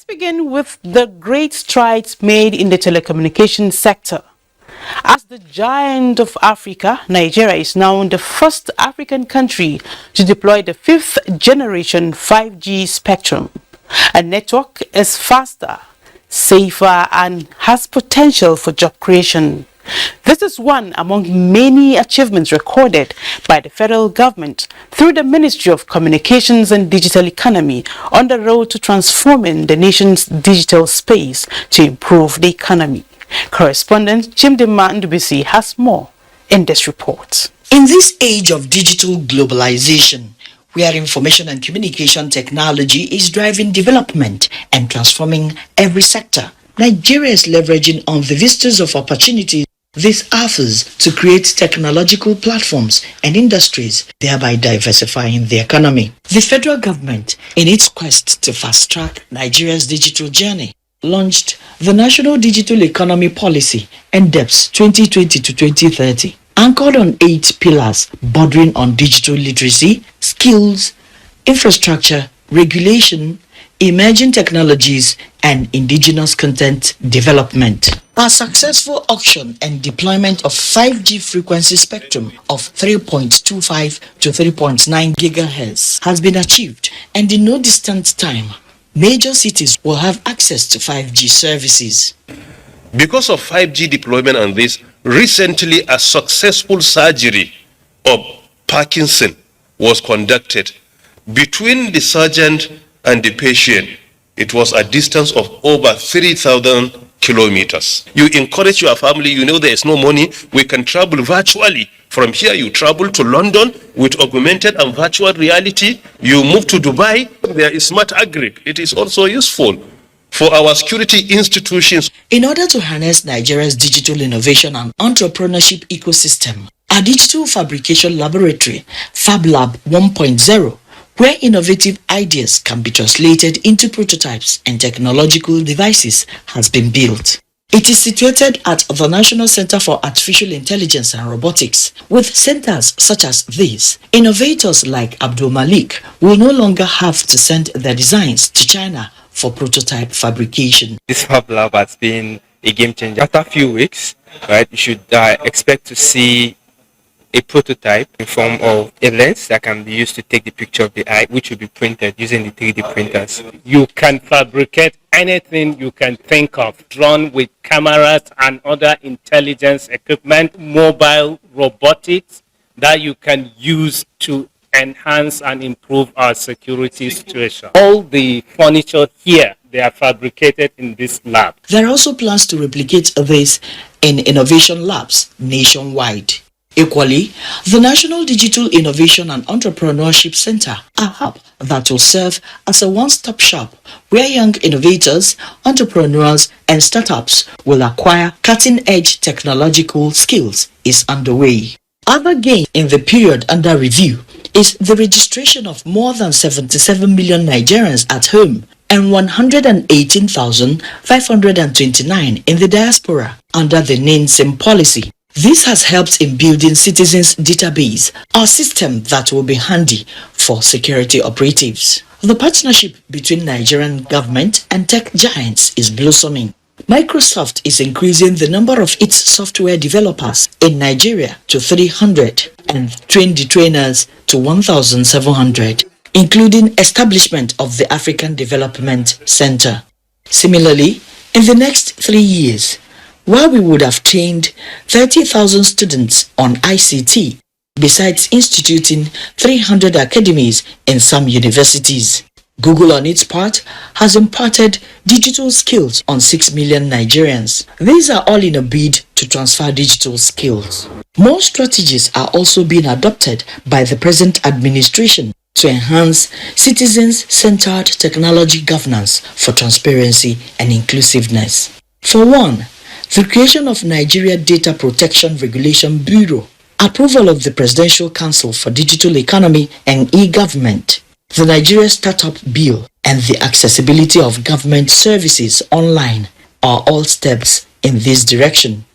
Let's begin with the great strides made in the telecommunications sector. As the giant of Africa, Nigeria is now the first African country to deploy the 5th generation 5G spectrum. A network is faster, safer, and has potential for job creation. This is one among many achievements recorded by the federal government through the Ministry of Communications and Digital Economy on the road to transforming the nation's digital space to improve the economy. Correspondent Chimdima Ndubisi has more in this report. In this age of digital globalization, where information and communication technology is driving development and transforming every sector, Nigeria is leveraging on the vistas of opportunities this offers to create technological platforms and industries, thereby diversifying the economy. The federal government, in its quest to fast-track Nigeria's digital journey, launched the National Digital Economy Policy, NDEPS 2020 to 2030, anchored on 8 pillars bordering on digital literacy, skills, infrastructure, regulation, emerging technologies, and indigenous content development. A successful auction and deployment of 5G frequency spectrum of 3.25 to 3.9 GHz has been achieved, and in no distant time, major cities will have access to 5G services. Because of 5G deployment and this, recently a successful surgery of Parkinson was conducted between the surgeon and the patient. It was a distance of over 3,000 kilometers. You encourage your family, you know there is no money, we can travel virtually. From here you travel to London with augmented and virtual reality. You move to Dubai, there is smart agri. It is also useful for our security institutions. In order to harness Nigeria's digital innovation and entrepreneurship ecosystem, a digital fabrication laboratory, FabLab 1.0, where innovative ideas can be translated into prototypes and technological devices, has been built. It is situated at the National Center for Artificial Intelligence and Robotics. With centers such as this, innovators like Abdul Malik will no longer have to send their designs to China for prototype fabrication. This Fab Lab has been a game changer. After a few weeks, right, you should expect to see a prototype in form of a lens that can be used to take the picture of the eye, which will be printed using the 3D printers. You can fabricate anything you can think of, drawn with cameras and other intelligence equipment, mobile robotics that you can use to enhance and improve our security situation. All the furniture here, they are fabricated in this lab. There are also plans to replicate this in innovation labs nationwide. Equally, the National Digital Innovation and Entrepreneurship Center, a hub that will serve as a one-stop shop where young innovators, entrepreneurs, and startups will acquire cutting-edge technological skills, is underway. Other gain in the period under review is the registration of more than 77 million Nigerians at home and 118,529 in the diaspora under the NINSIM policy. This has helped in building Citizens Database, a system that will be handy for security operatives. The partnership between Nigerian government and tech giants is blossoming. Microsoft is increasing the number of its software developers in Nigeria to 300 and trained the trainers to 1,700, including establishment of the African Development Center. Similarly, in the next 3 years, while we would have trained 30,000 students on ICT, besides instituting 300 academies in some universities, Google on its part has imparted digital skills on 6 million Nigerians. These are all in a bid to transfer digital skills. More strategies are also being adopted by the present administration to enhance citizens-centered technology governance for transparency and inclusiveness. For one, the creation of Nigeria Data Protection Regulation Bureau, approval of the Presidential Council for Digital Economy and E-Government, the Nigeria Startup Bill, and the accessibility of government services online are all steps in this direction.